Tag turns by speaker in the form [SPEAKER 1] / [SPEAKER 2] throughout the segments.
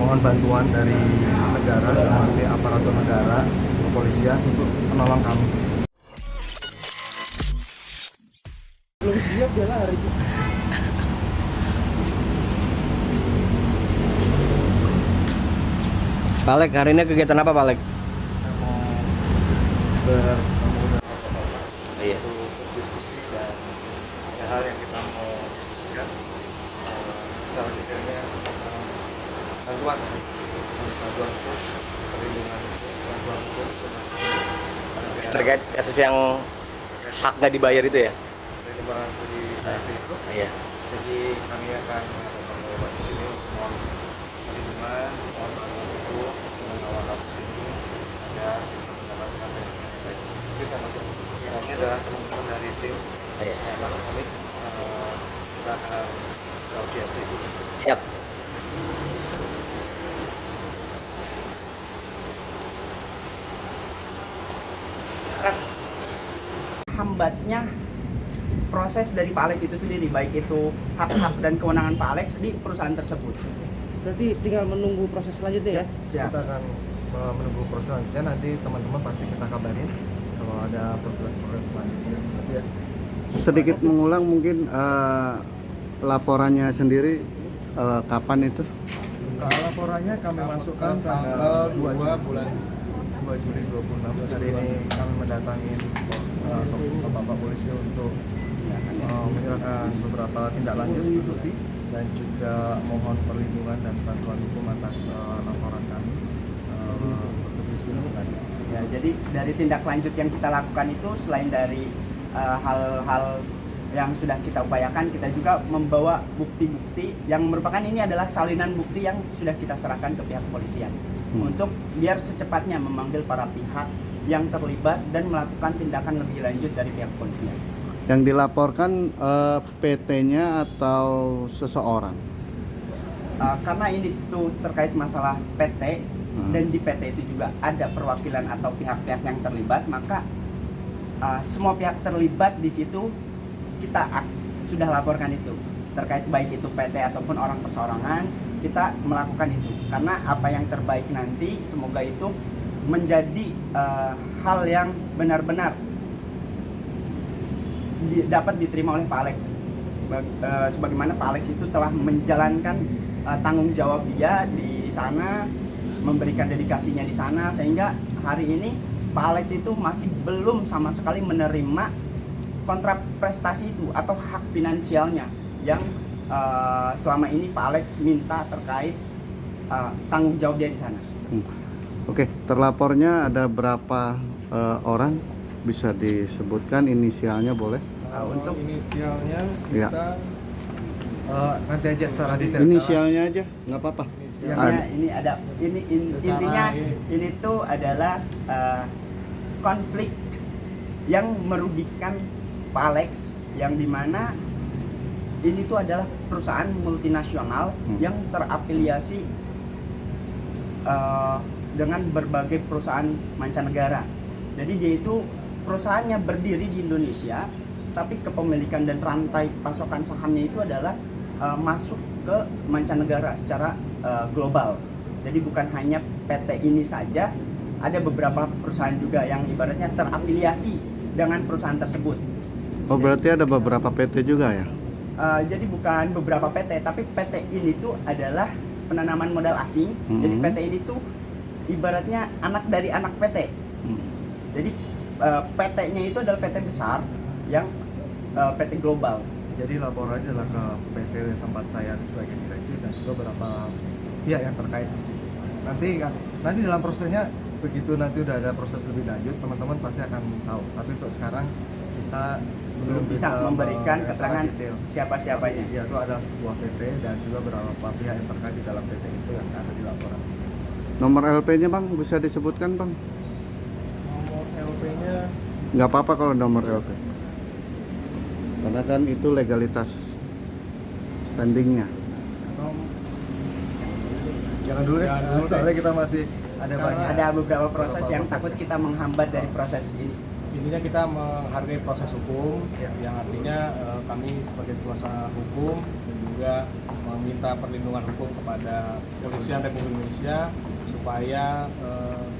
[SPEAKER 1] mohon bantuan dari negara, dari aparatur negara, kepolisian untuk menolong kami.
[SPEAKER 2] Belum siap dia lari.
[SPEAKER 3] Pak Alek, hari ini kegiatan apa Pak Alek? Iya.
[SPEAKER 1] Untuk diskusi dan ada hal yang kita mau diskusikan secara detailnya bantuan hukum, perlindungan bantuan hukum untuk kasus ini
[SPEAKER 3] Terkait kasus yang hak nggak dibayar itu ya?
[SPEAKER 1] remunerasi itu.
[SPEAKER 3] Iya.
[SPEAKER 1] Jadi kami akan mencoba di sini untuk mohon perlindungan, mohon bantuan hukum mengawal kasus ini agar bisa mendapatkan penyelesaian yang baik. Jadi kami adalah teman-teman dari tim
[SPEAKER 3] Iya.
[SPEAKER 1] Mas Komik, kita akan audiensi.
[SPEAKER 3] Siap.
[SPEAKER 2] Hambatnya proses dari Pak Alex itu sendiri, baik itu hak-hak dan kewenangan Pak Alex di perusahaan tersebut.
[SPEAKER 4] Berarti tinggal menunggu proses selanjutnya ya?
[SPEAKER 2] Siap.
[SPEAKER 1] Kita akan menunggu proses selanjutnya, nanti teman-teman pasti kita kabarin kalau ada progres selanjutnya. Ya.
[SPEAKER 5] Sedikit mengulang mungkin laporannya sendiri kapan itu?
[SPEAKER 1] Laporannya kami masukkan tanggal 2 bulan 2 Juli 26. Hari ini kami mendatangi ke Bapak Polisi untuk menyerahkan beberapa tindak lanjut bukti dan juga mohon perlindungan dan bantuan hukum atas laporan kami untuk diskusi tadi.
[SPEAKER 2] Ya, jadi dari tindak lanjut yang kita lakukan itu selain dari hal-hal yang sudah kita upayakan, kita juga membawa bukti-bukti yang merupakan ini adalah salinan bukti yang sudah kita serahkan ke pihak kepolisian untuk biar secepatnya memanggil para pihak yang terlibat dan melakukan tindakan lebih lanjut dari pihak kepolisian.
[SPEAKER 5] Yang dilaporkan PT-nya atau seseorang?
[SPEAKER 2] Karena ini tuh terkait masalah PT dan di PT itu juga ada perwakilan atau pihak-pihak yang terlibat, maka semua pihak terlibat di situ kita sudah laporkan itu, terkait baik itu PT ataupun orang perseorangan, kita melakukan itu karena apa yang terbaik nanti semoga itu menjadi hal yang benar-benar dapat diterima oleh Pak Alex, sebagaimana Pak Alex itu telah menjalankan tanggung jawab dia di sana, memberikan dedikasinya di sana, sehingga hari ini Pak Alex itu masih belum sama sekali menerima kontrak prestasi itu atau hak finansialnya yang selama ini Pak Alex minta terkait tanggung jawab dia di sana.
[SPEAKER 5] Oke, terlapornya ada berapa orang? Bisa disebutkan inisialnya boleh?
[SPEAKER 2] Untuk
[SPEAKER 4] inisialnya
[SPEAKER 5] Ya.
[SPEAKER 4] kita
[SPEAKER 1] Nanti aja secara detail.
[SPEAKER 5] Inisialnya aja, nggak apa-apa.
[SPEAKER 2] ini ada intinya ini tuh adalah konflik yang merugikan Pak Alex, yang dimana ini tuh adalah perusahaan multinasional yang terafiliasi dengan berbagai perusahaan mancanegara. Jadi dia itu perusahaannya berdiri di Indonesia, tapi kepemilikan dan rantai pasokan sahamnya itu adalah masuk ke mancanegara secara global. Jadi bukan hanya PT ini saja, ada beberapa perusahaan juga yang ibaratnya terafiliasi dengan perusahaan tersebut.
[SPEAKER 5] Oh, berarti ada beberapa PT juga ya?
[SPEAKER 2] Jadi bukan beberapa PT, tapi PT ini tuh adalah penanaman modal asing. Jadi PT ini tuh ibaratnya anak dari anak PT. Jadi PT-nya itu adalah PT besar yang PT global.
[SPEAKER 1] Jadi laporannya adalah ke PT tempat saya sebagai direktur dan juga beberapa pihak yang terkait di situ. Nanti dalam prosesnya begitu nanti udah ada proses lebih lanjut, teman-teman pasti akan tahu. Tapi untuk sekarang kita
[SPEAKER 2] belum bisa memberikan keterangan
[SPEAKER 1] detail.
[SPEAKER 2] siapa-siapanya.
[SPEAKER 1] Ya, itu ada sebuah PT dan juga beberapa pihak yang terkait di dalam PT itu yang ada di laporan.
[SPEAKER 5] Nomor LP-nya Bang, bisa disebutkan Bang?
[SPEAKER 4] nomor LP-nya
[SPEAKER 5] Nggak apa-apa kalau nomor LP. Karena kan itu legalitas standingnya.
[SPEAKER 1] Jangan dulu ya,
[SPEAKER 4] Jangan dulu deh.
[SPEAKER 1] soalnya kita masih ada
[SPEAKER 4] Karena
[SPEAKER 1] banyak.
[SPEAKER 2] Ada beberapa proses
[SPEAKER 1] Beberapa
[SPEAKER 2] yang
[SPEAKER 1] proses
[SPEAKER 2] takut
[SPEAKER 1] ya.
[SPEAKER 2] kita menghambat dari proses ini.
[SPEAKER 4] intinya kita menghargai proses hukum
[SPEAKER 1] Ya.
[SPEAKER 4] yang artinya kami sebagai kuasa hukum dan juga juga meminta perlindungan hukum kepada Kepolisian Republik Indonesia supaya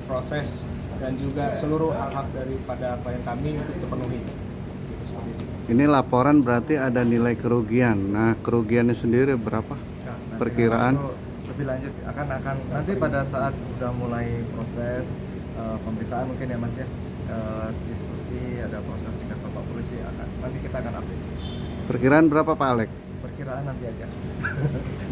[SPEAKER 4] proses dan juga seluruh hak-hak daripada klien kami itu terpenuhi. Gitu, seperti itu.
[SPEAKER 5] Ini laporan berarti ada nilai kerugian. Nah, kerugiannya sendiri berapa?
[SPEAKER 1] Nah, nanti
[SPEAKER 5] Perkiraan?
[SPEAKER 1] kalau itu lebih lanjut akan nanti pada saat udah mulai proses pemeriksaan mungkin ya Mas ya, diskusi ada proses tingkat Bapak Polisi nanti kita akan update.
[SPEAKER 5] Perkiraan berapa Pak Alek?
[SPEAKER 1] Perkiraan nanti aja.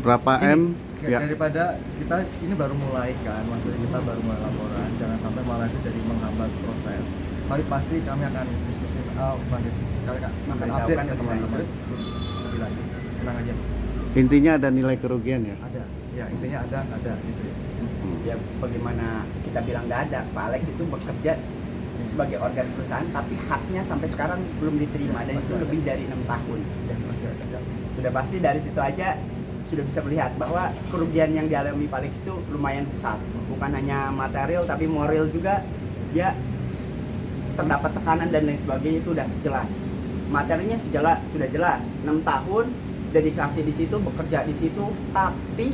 [SPEAKER 5] Berapa M? Ya.
[SPEAKER 1] Daripada kita ini baru mulai kan, maksudnya kita baru mulai laporan, jangan sampai malah itu jadi menghambat proses. Tapi pasti kami akan diskusi, kami akan update ke teman-teman lebih lanjut. Tenang aja.
[SPEAKER 5] Intinya ada nilai kerugian ya?
[SPEAKER 1] Ada, ya intinya ada gitu ya.
[SPEAKER 2] Ya bagaimana kita bilang nggak ada, Pak Alex itu bekerja sebagai organ perusahaan tapi haknya sampai sekarang belum diterima dan itu lebih dari 6 tahun.
[SPEAKER 1] Dan masih ada.
[SPEAKER 2] Sudah pasti dari situ aja sudah bisa melihat bahwa kerugian yang dialami Pak Alex itu lumayan besar, bukan hanya material tapi moral juga. Dia terdapat tekanan dan lain sebagainya, itu udah jelas. Materinya sudah jelas, 6 tahun dedikasi di situ, bekerja di situ, tapi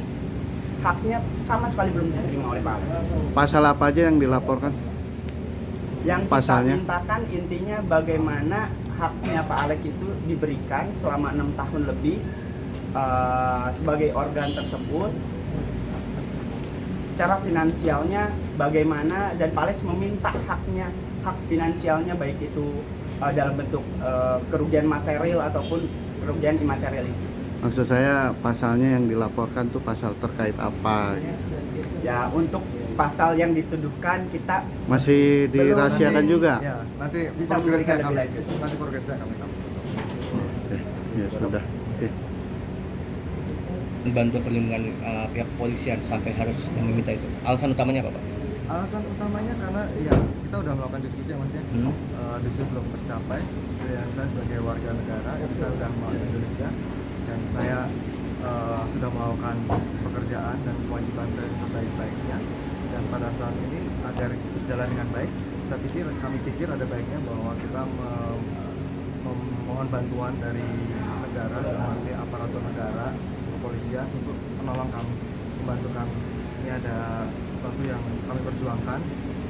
[SPEAKER 2] haknya sama sekali belum diterima oleh Pak Alex.
[SPEAKER 5] Pasal apa aja yang dilaporkan?
[SPEAKER 2] Yang
[SPEAKER 5] Pasalnya?
[SPEAKER 2] kita mintakan intinya bagaimana haknya Pak Alex itu diberikan selama 6 tahun lebih sebagai organ tersebut. Secara finansialnya bagaimana, dan Pak Alex meminta hak finansialnya baik itu dalam bentuk kerugian material ataupun kerugian imaterial itu.
[SPEAKER 5] Maksud saya pasalnya yang dilaporkan tuh pasal terkait apa?
[SPEAKER 2] Ya untuk pasal yang dituduhkan kita
[SPEAKER 5] Masih dirahasiakan
[SPEAKER 1] Nanti-
[SPEAKER 5] juga?
[SPEAKER 1] Ya, nanti
[SPEAKER 2] Bisa
[SPEAKER 1] progresnya
[SPEAKER 2] memberikan lebih lanjut.
[SPEAKER 1] nanti progresnya kami kasih.
[SPEAKER 5] Ya sudah. Oke.
[SPEAKER 3] Bantuan perlindungan pihak kepolisian sampai harus yang meminta itu. Alasan utamanya apa, Pak?
[SPEAKER 1] Alasan utamanya karena ya kita udah melakukan diskusi ya Mas ya. Diskusi belum tercapai. Saya sebagai warga negara, saya sudah melakukan Indonesia dan saya sudah melakukan pekerjaan dan kewajiban saya sebaik-baiknya, dan pada saat ini agar berjalan dengan baik, kami pikir ada baiknya bahwa kita memohon bantuan dari negara, dalam arti aparatur negara, kepolisian untuk menolong kami, membantu kami. Ini ada sesuatu yang kami perjuangkan.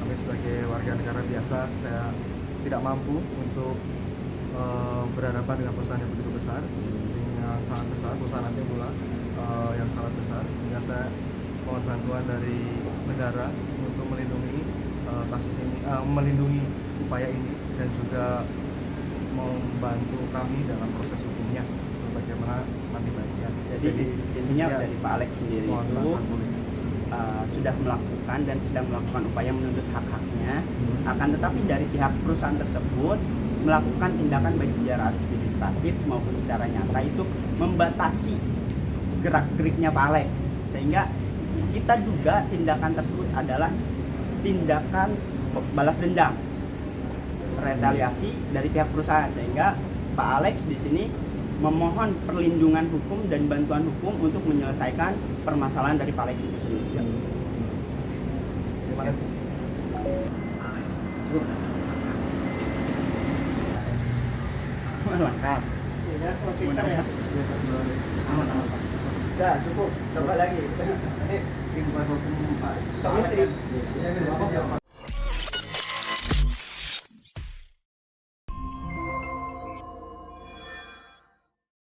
[SPEAKER 1] Kami sebagai warga negara biasa, saya tidak mampu untuk berhadapan dengan perusahaan yang begitu besar, sehingga sangat besar, perusahaan asing pula yang sangat besar, sehingga saya mohon bantuan dari negara untuk melindungi kasus ini, melindungi upaya ini, dan juga membantu kami dalam proses hukumnya, bagaimana nanti baiknya.
[SPEAKER 2] jadi intinya
[SPEAKER 1] ya,
[SPEAKER 2] dari Pak Alex sendiri
[SPEAKER 1] mohon
[SPEAKER 2] itu
[SPEAKER 1] bantuan polisi.
[SPEAKER 2] sudah melakukan dan sedang melakukan upaya menuntut hak-haknya, akan tetapi dari pihak perusahaan tersebut melakukan tindakan baik secara administratif maupun secara nyata itu membatasi gerak-geriknya Pak Alex, sehingga kita duga tindakan tersebut adalah tindakan balas dendam, retaliasi dari pihak perusahaan, sehingga Pak Alex di sini memohon perlindungan hukum dan bantuan hukum untuk menyelesaikan permasalahan dari Pak Alex itu sendiri.
[SPEAKER 1] Terima kasih.
[SPEAKER 2] Lengkap. Mudah-mudahan. Aman-aman. Sudah cukup. Coba lagi.
[SPEAKER 1] Ini tim kuasa hukum Pak.
[SPEAKER 2] Pak Menteri.
[SPEAKER 1] Ini